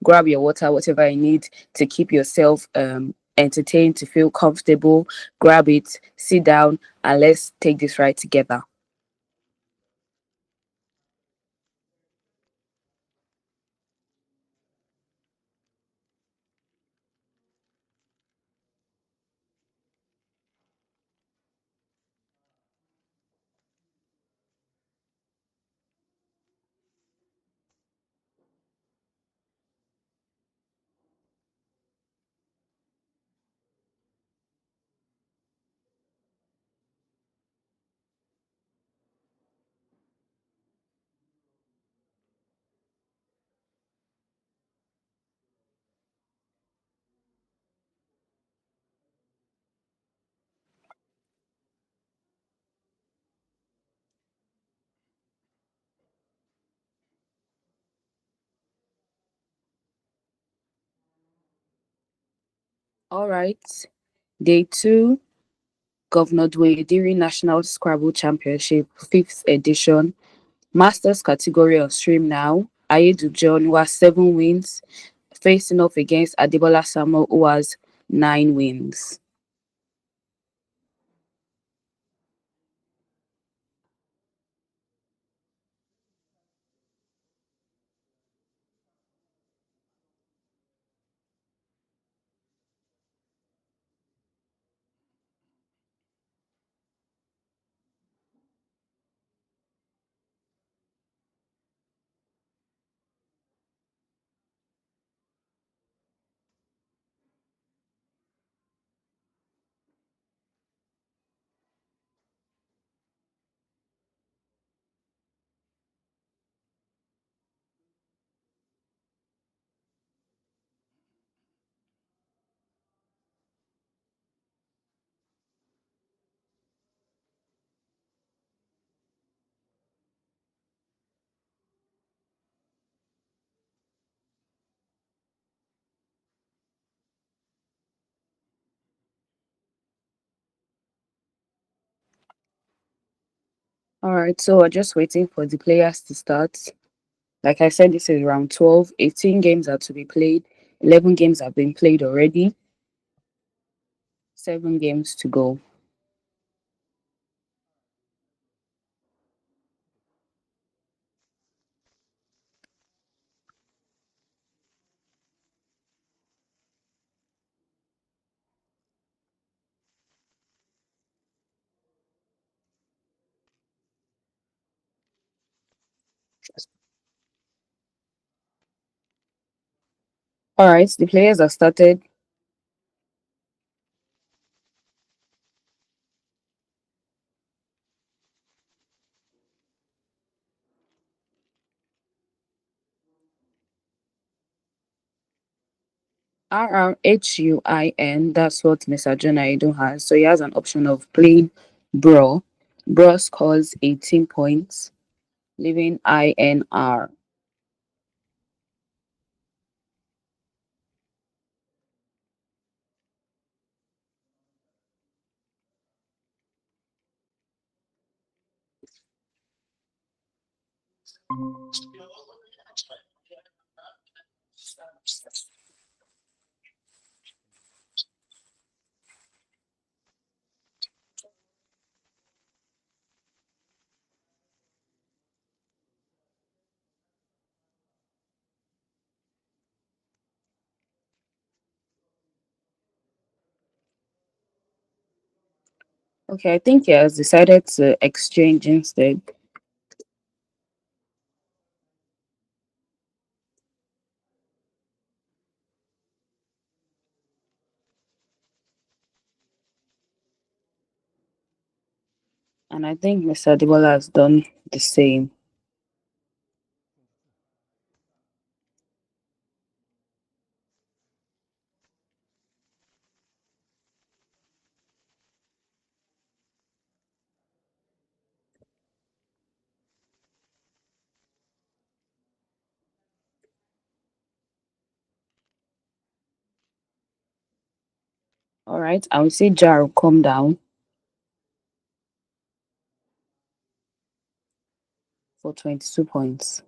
grab your water, whatever you need to keep yourself entertained, to feel comfortable. Grab it, sit down, and let's take this ride together. All right. Day two, Governor Douye Diri National Scrabble Championship, 5th edition. Masters category on stream now. Aiyedun John, who has 7 wins, facing off against Adebola Samuel, who has 9 wins. All right, so we're just waiting for the players to start. Like I said, this is round 12. 18 games are to be played. 11 games have been played already. 7 games to go. All right, the players have started. RRHUIN, that's what Mr. John Aiyedun has. So he has an option of playing Bro. Bro scores 18 points, leaving INR. Okay, I think he has decided to exchange instead. And I think Mr. Adebola has done the same. All right, I will see Jaro come down for 22 points.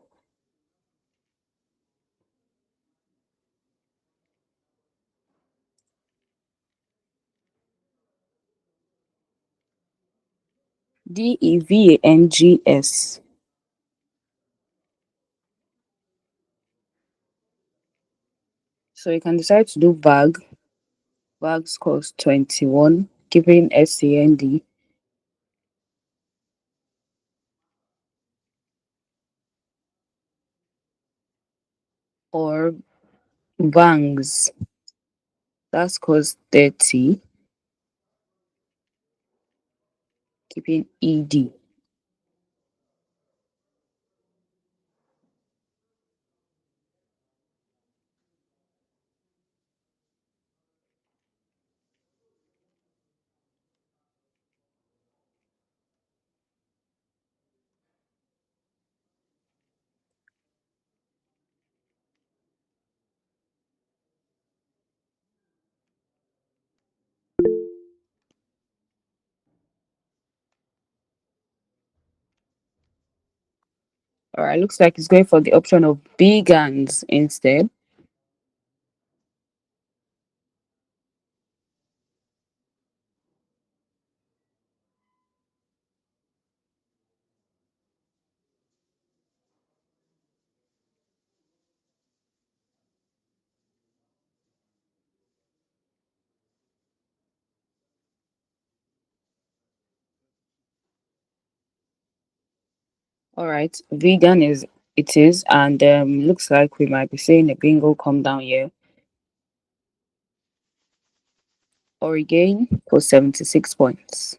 Devangs. So you can decide to do VAG. VAG scores 21, giving SCND, or VANGs. That scores 30, keeping ED. All right, looks like it's going for the option of vegans instead. All right, vegan is it is, and looks like we might be seeing a bingo come down here. Oregon for 76 points.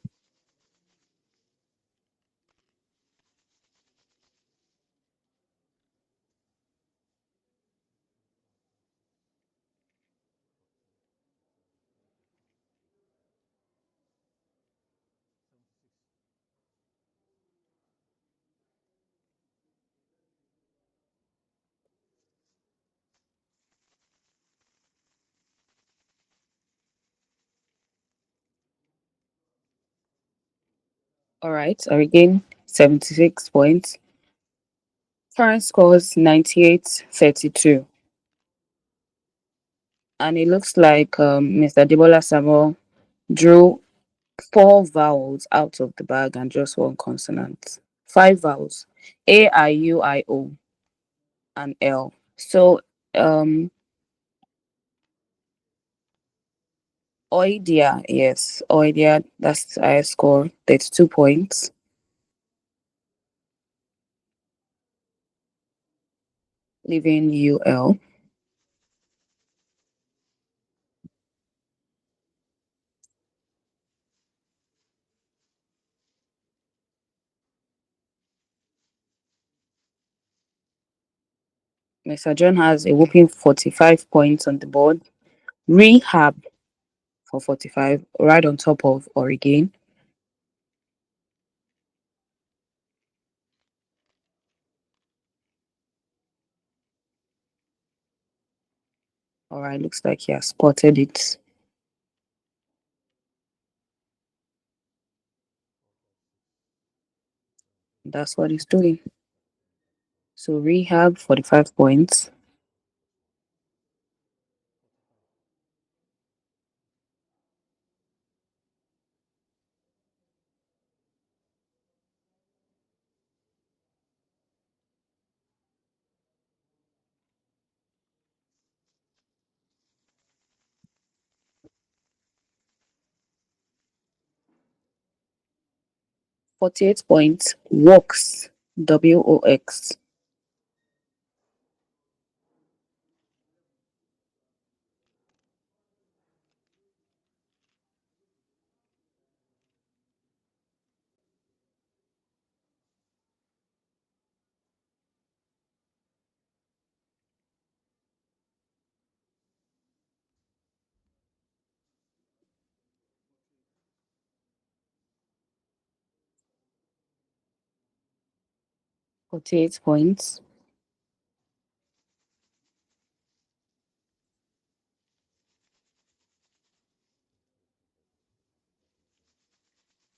All right, Oregon 76 points. France scores 98-32. And it looks like Mr. Adebola Samuel drew four vowels out of the bag and just one consonant. Five vowels: A, I, U, I, O, and L. So, Oidia, yes, Oidia, that's I score 32 points, leaving UL. Mr. John has a whooping 45 points on the board. Rehab for 45, right on top of Oregon. All right, looks like he has spotted it. That's what he's doing. So Rehab 45 points. 48 points. Works. WOX. 48 points.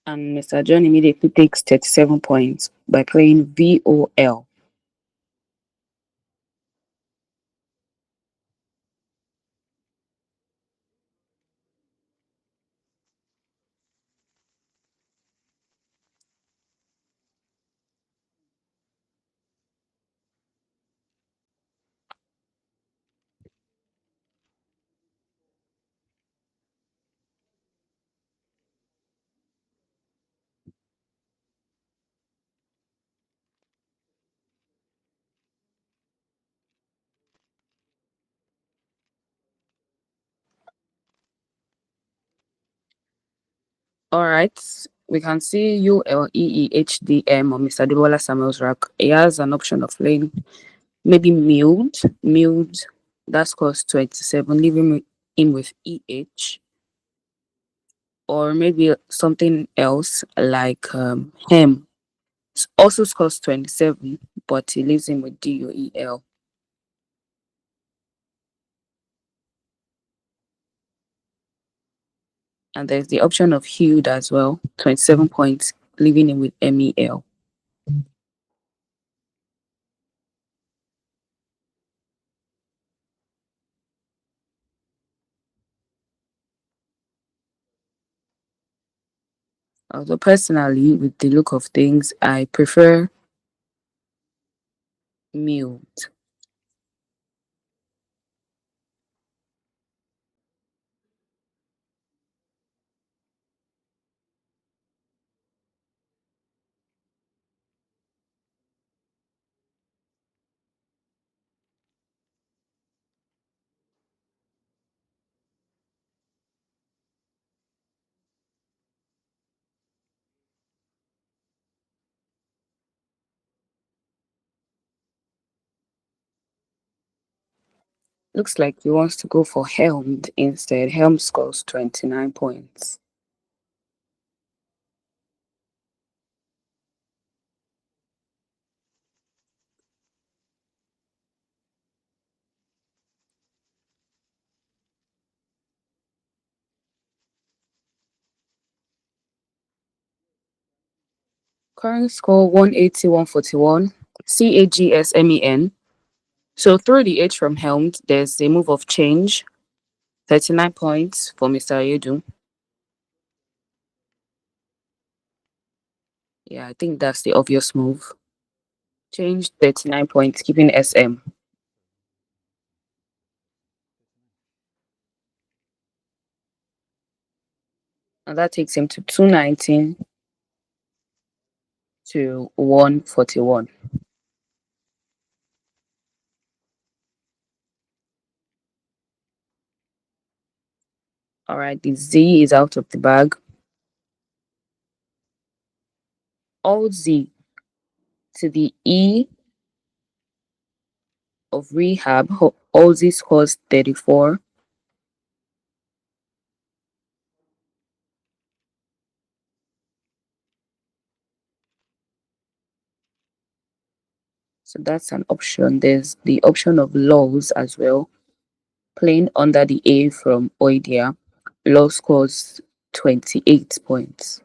And Mr. John immediately takes 37 points by playing VOL. All right. We can see ULEEHDM on Mr. Adebola Samuel's rack. He has an option of playing maybe milled. Milled. That scores 27, leaving him with EH. Or maybe something else like hem. Also scores 27, but he leaves him with DUEL. And there's the option of hued as well, 27 points, leaving him with MEL. Although personally, with the look of things, I prefer milled. Looks like he wants to go for helmed instead. Helm scores 29 points. Current score 180, 141. CAGSMEN. So through the H from helmed, there's a move of change. 39 points for Mr. Aiyedun. Yeah, I think that's the obvious move. Change 39 points, keeping SM. And that takes him to 219 to 141. All right, the Z is out of the bag. All Z to the E of rehab. All Z scores 34. So that's an option. There's the option of laws as well. Playing under the A from Oidia. Law scores 28 points.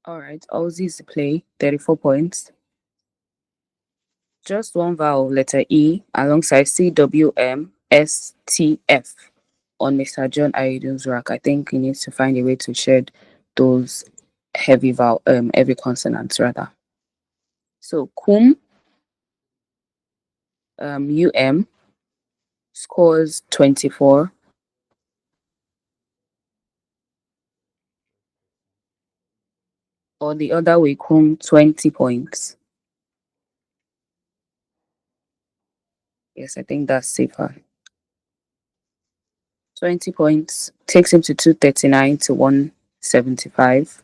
All right, Aussies to play 34 points. Just one vowel, letter E, alongside CWMSTF on Mr. John Aiyedun's rack. I think he needs to find a way to shed those heavy consonants rather. So UM scores 24. Or the other way, 20 points. Yes, I think that's safer. 20 points takes him to 239 to 175.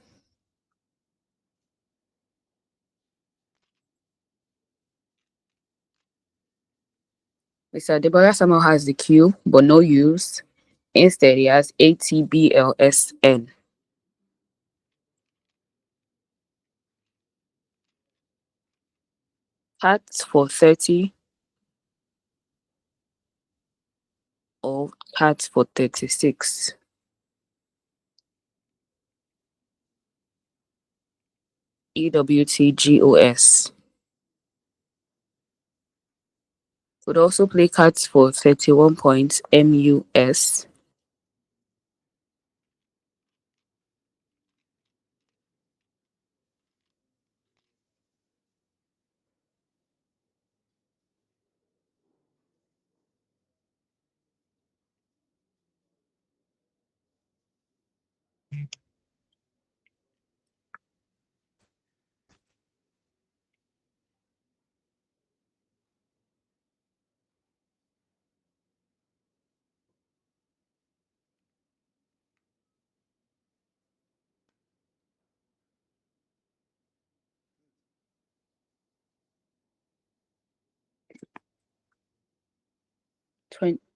Mr. Adebola Samuel has the Q, but no U's. Instead, he has ATBLSN. Cats for 30 or cats for 36. EWTGOS. Could also play cats for 31 points. MUS.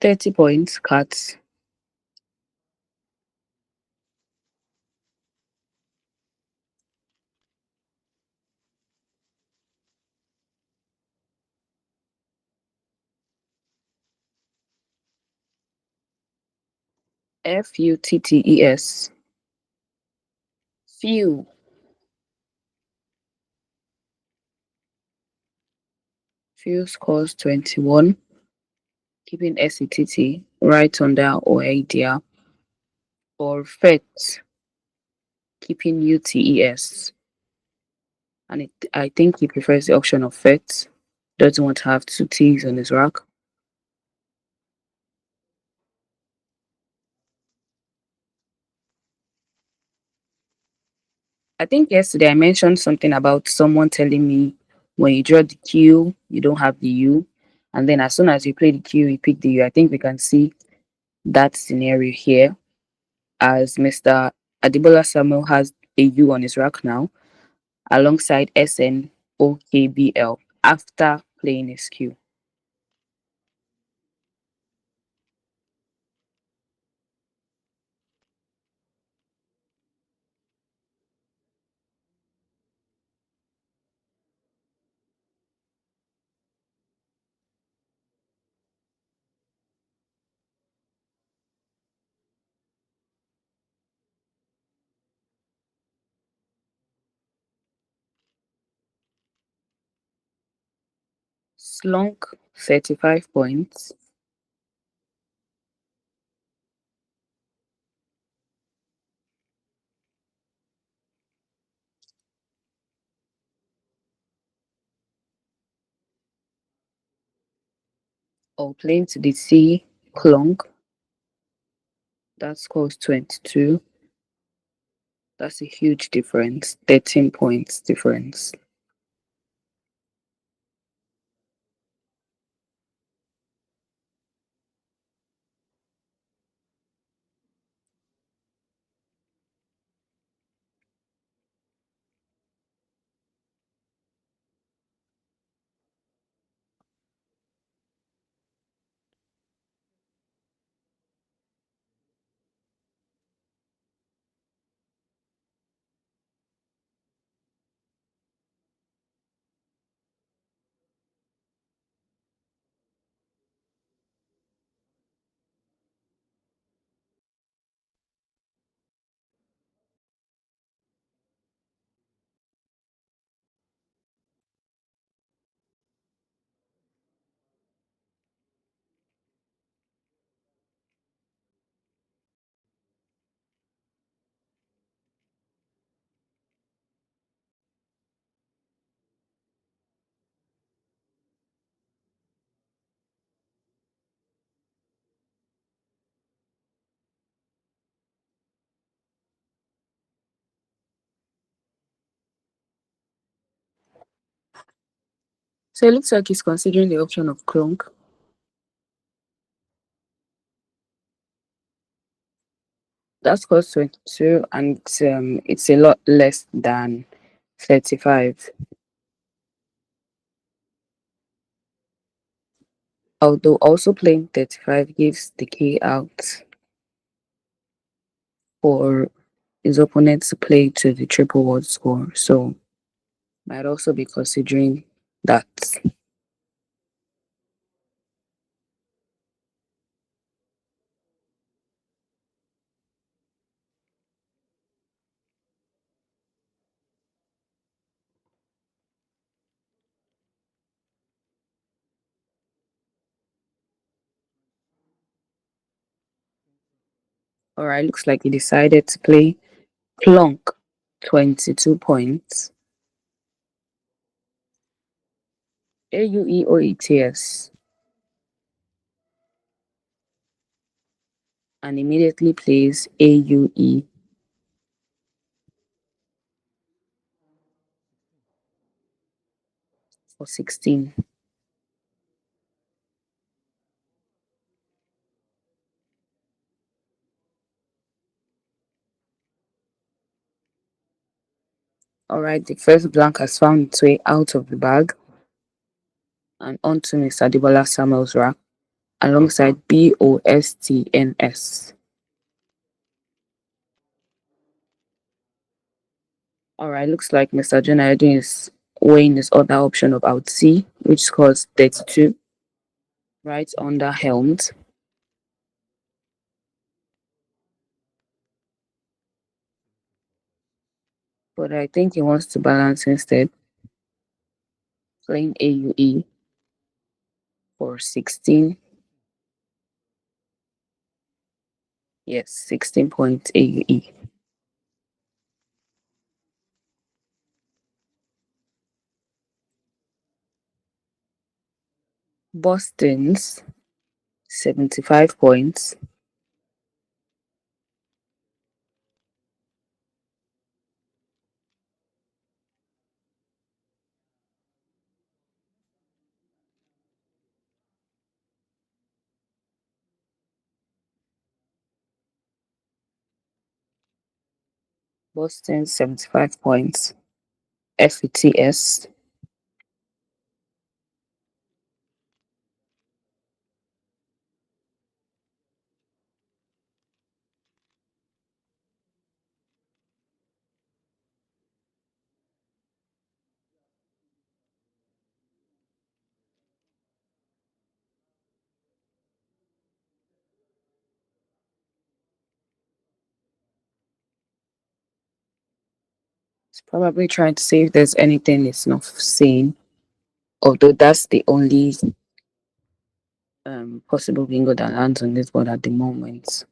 30 points. Cats. FUTTES. Few. Few scores 21. Keeping SETT right under or idea. Or FET. Keeping UTES. And I think he prefers the option of FET. Doesn't want to have two T's on his rack. I think yesterday I mentioned something about someone telling me when you draw the Q, you don't have the U. And then as soon as you play the Q, you pick the U. I think we can see that scenario here as Mr. Adebola Samuel has a U on his rack now, alongside SNOKBL after playing his Q. Slunk 35 points. Or playing to the C, Clunk. That scores 22. That's a huge difference. 13 points difference. So it looks like he's considering the option of Clunk. That's cost 22 and it's a lot less than 35. Although also playing 35 gives the key out for his opponent to play to the triple word score. So might also be considering that. Alright, looks like he decided to play plonk 22 points. AUEOETS and immediately plays AUE for 16. Alright, the first blank has found its way out of the bag and onto Mr. Adebola Samuel's rack alongside BOSTNS. Alright, looks like Mr. John Aiyedun is weighing his other option of out C, which scores 32, right under helmed. But I think he wants to balance instead, playing AUE for 16. Yes, 16 points AUE. Boston's 75 points. Boston's 75 points. FETS. It's probably trying to see if there's anything it's not seeing, although that's the only possible bingo that lands on this board at the moment.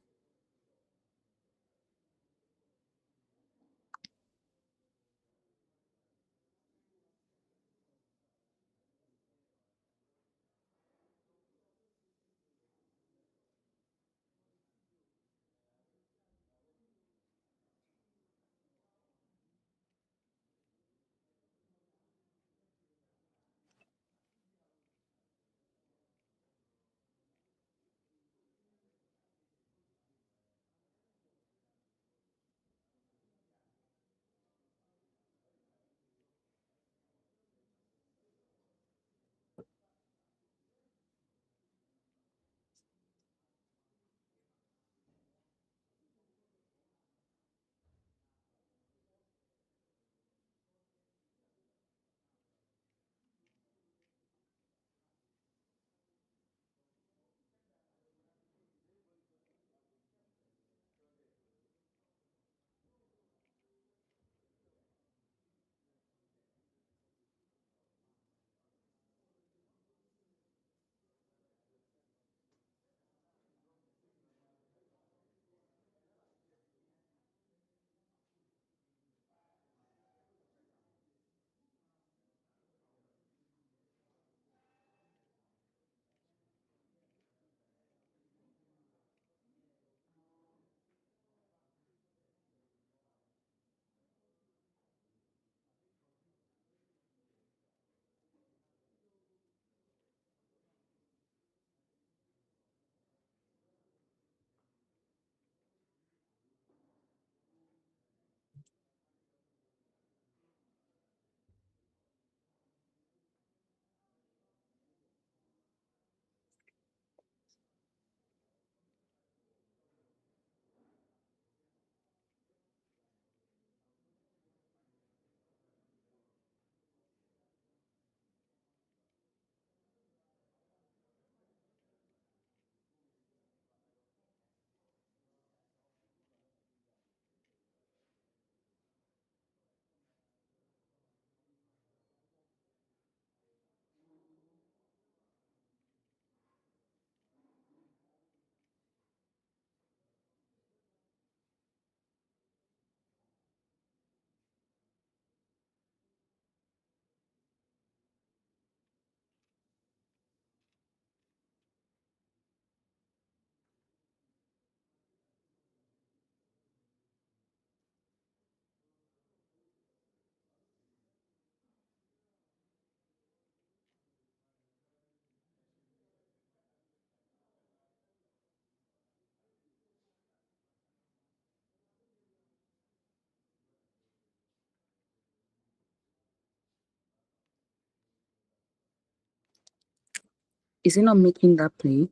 Is it not making that play?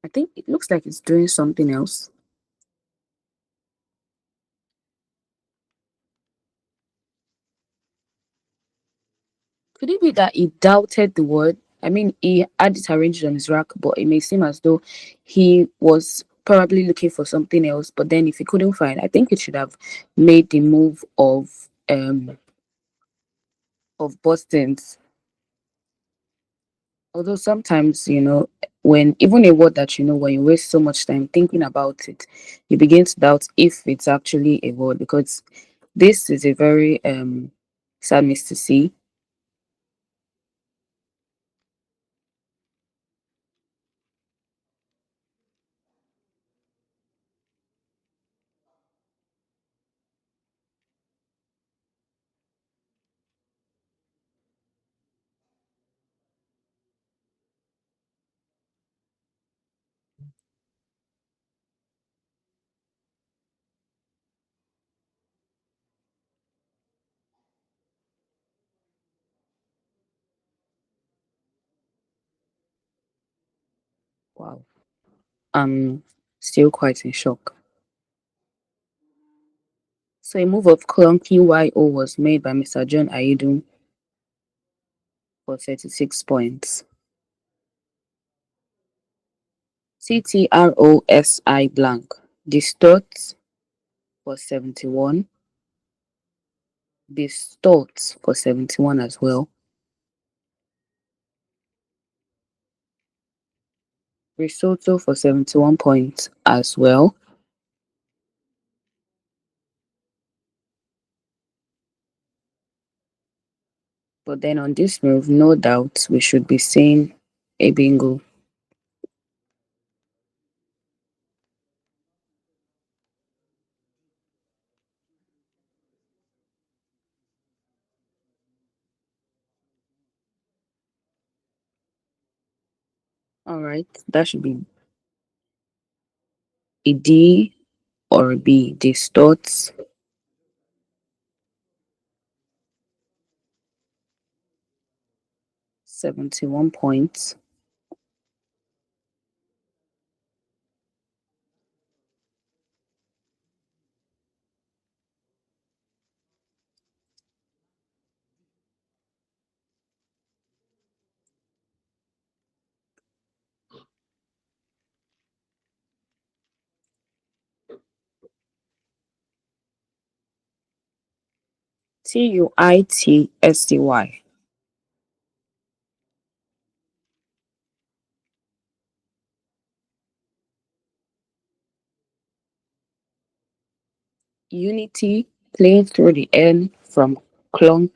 I think it looks like it's doing something else. Could it be that he doubted the word? I mean, he had it arranged on his rack, but it may seem as though he was probably looking for something else. But then, if he couldn't find, I think it should have made the move of Boston's. Although sometimes, when even a word that when you waste so much time thinking about it, you begin to doubt if it's actually a word, because this is a very sad miss to see. Wow. I'm still quite in shock. So a move of clunky YO was made by Mr. John Aiyedun for 36 points. CTROSI blank. Distort for 71. Distort for 71 as well. Risotto for 71 points as well. But then on this move, no doubt we should be seeing a bingo. All right, that should be a D or a B. Distorts 71 points. TUITSTY. Unity playing through the N from Clunk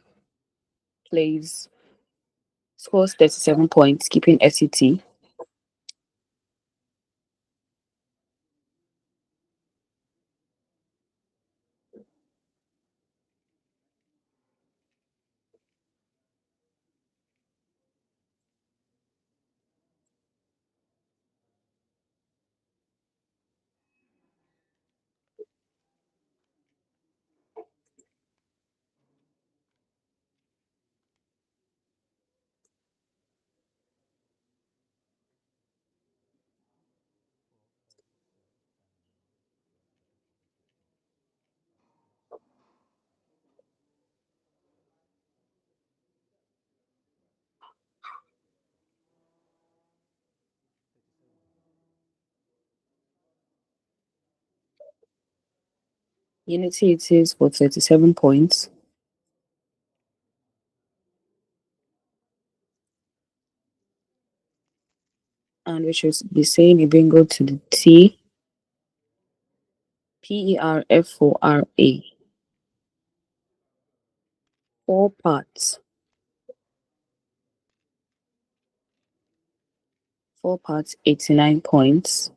plays scores 37 points, keeping SET. Unity it is for 37 points. And we should be saying a bingo to the TPERFORA. 4 parts. 4 parts, 89 points.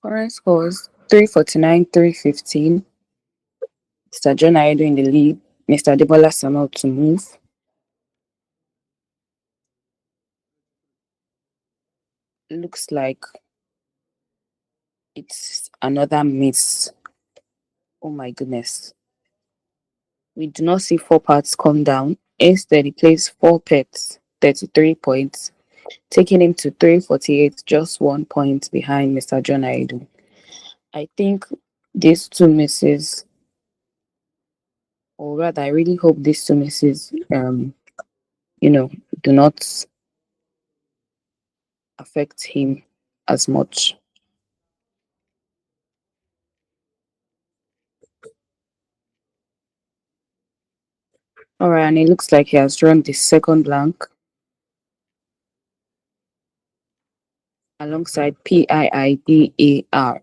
Current scores 349, 315. Mr. John Aiyedun in the lead. Mr. Adebola Samuel to move. Looks like it's another miss. Oh my goodness. We do not see four parts come down. Instead, he plays four pets, 33 points, taking him to 348, just 1 point behind Mr. John Aiyedun. I think these two misses, or rather, I really hope these two misses, you know, do not affect him as much. All right, and it looks like he has drawn the second blank alongside PIIDAR.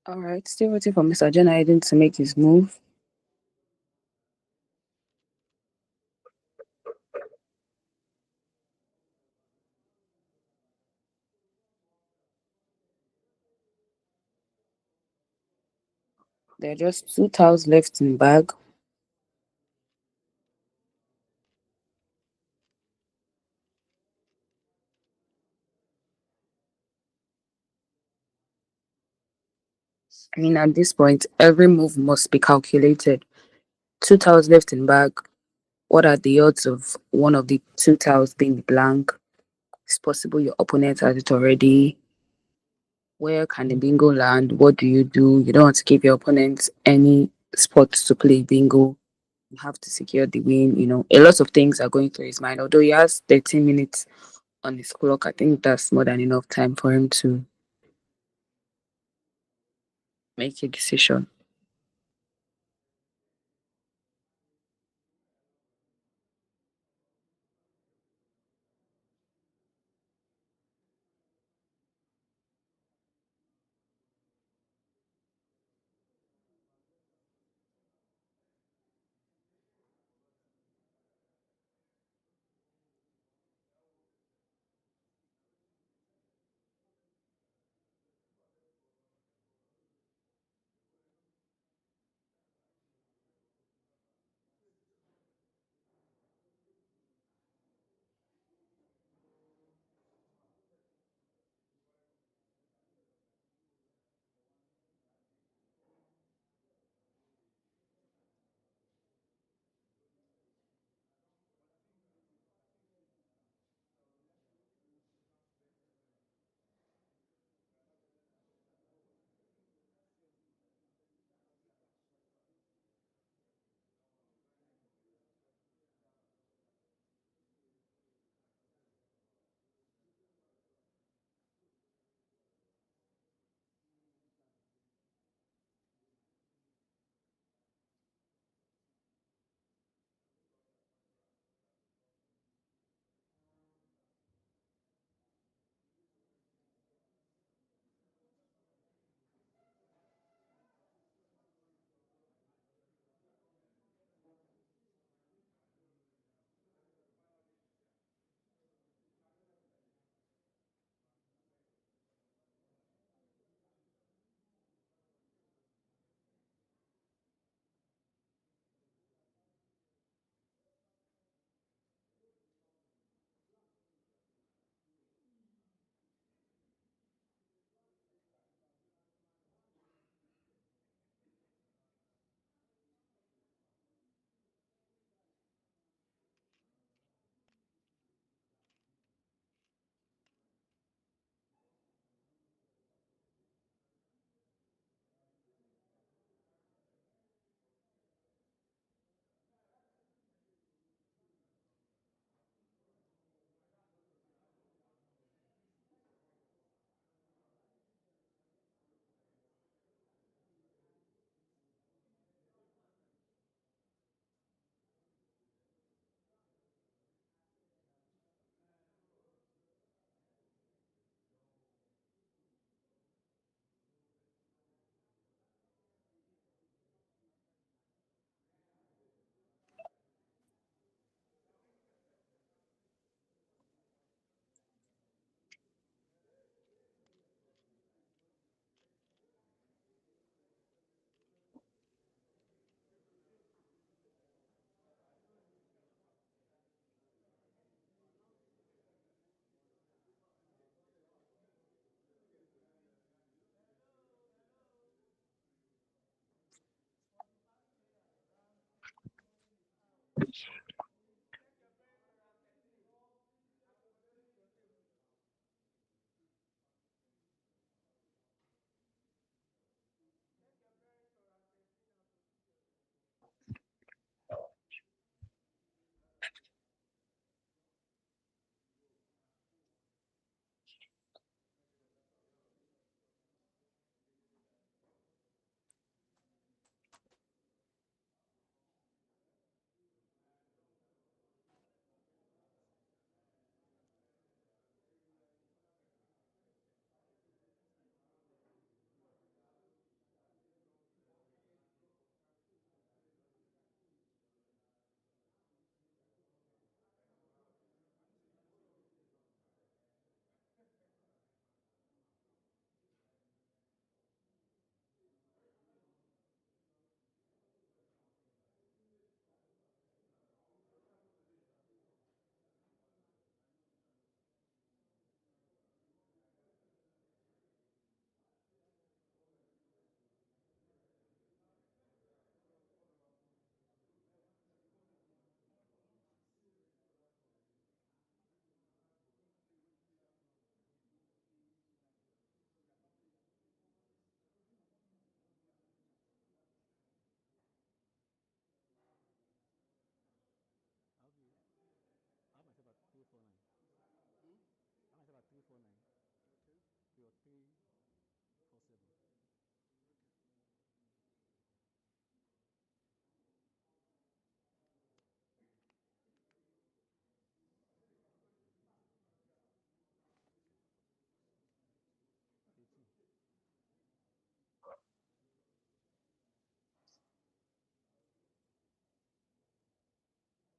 All right, still waiting for Mr. John Aiden to make his move. There are just two tiles left in bag. I mean, at this point, every move must be calculated. Two tiles left in bag. What are the odds of one of the two tiles being blank? It's possible your opponent has it already. Where can the bingo land? What do? You don't want to give your opponent any spots to play bingo. You have to secure the win. A lot of things are going through his mind. Although he has 13 minutes on his clock, I think that's more than enough time for him to make a decision.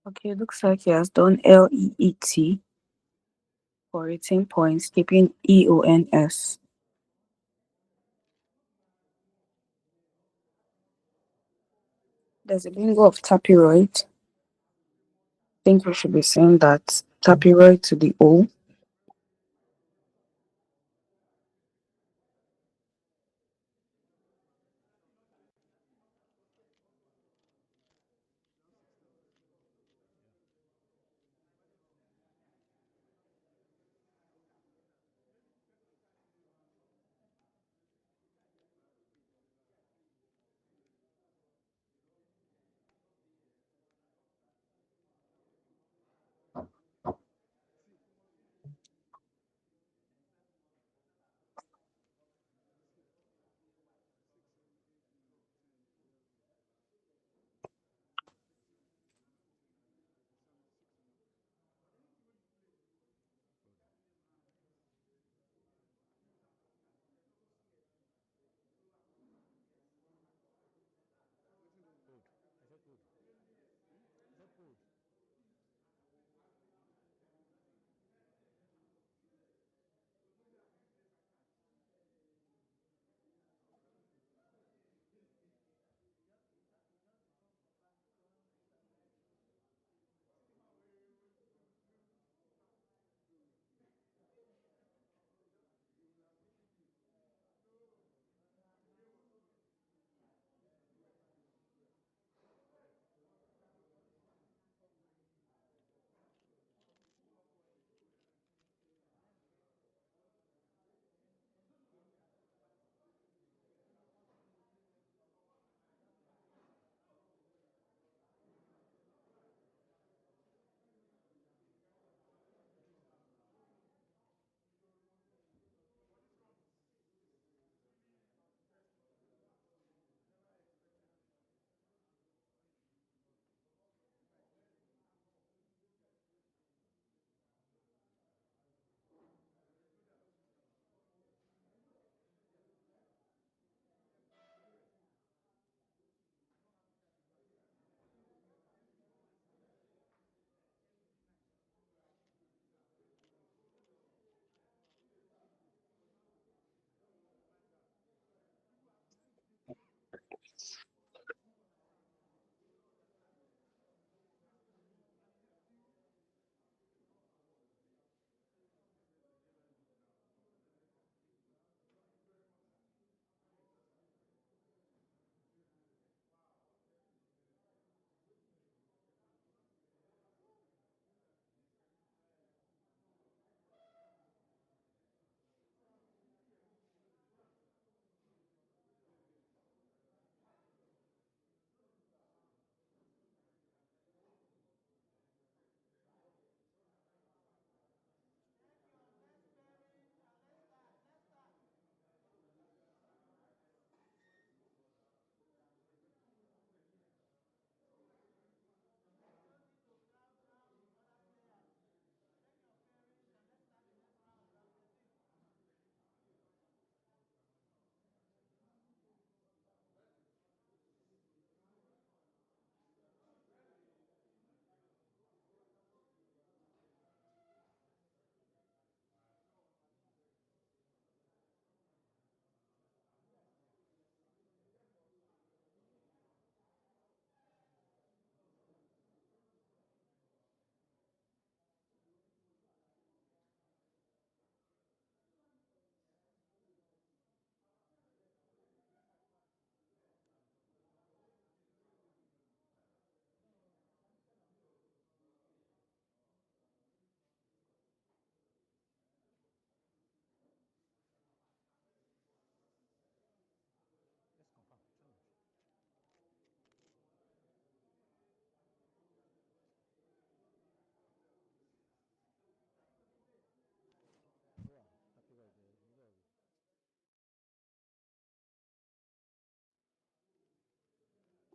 Okay, looks like he has done LEET for 18 points, keeping EONS. There's a bingo of tapiroid. Think we should be saying that tapiroid to the O.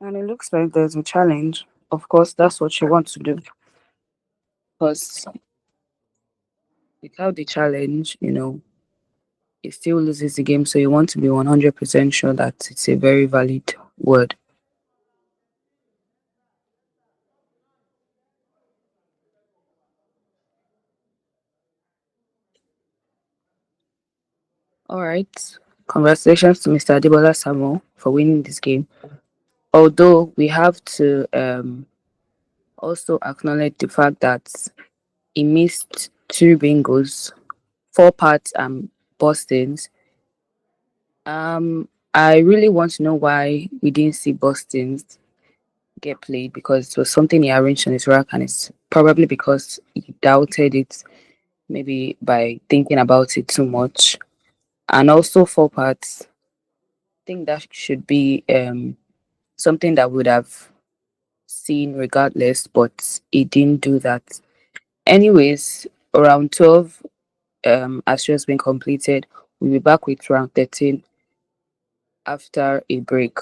And it looks like there's a challenge. Of course, that's what you want to do. Because without the challenge, it still loses the game. So you want to be 100% sure that it's a very valid word. All right. Congratulations to Mr. Adebola Samuel for winning this game. Although we have to also acknowledge the fact that he missed two bingos, four parts and Boston's. I really want to know why we didn't see Boston's get played because it was something he arranged on his rack, and it's probably because he doubted it, maybe by thinking about it too much. And also four parts. I think that should be something that would have seen regardless, but he didn't do that. Anyways, round 12 has just been completed. We'll be back with round 13 after a break.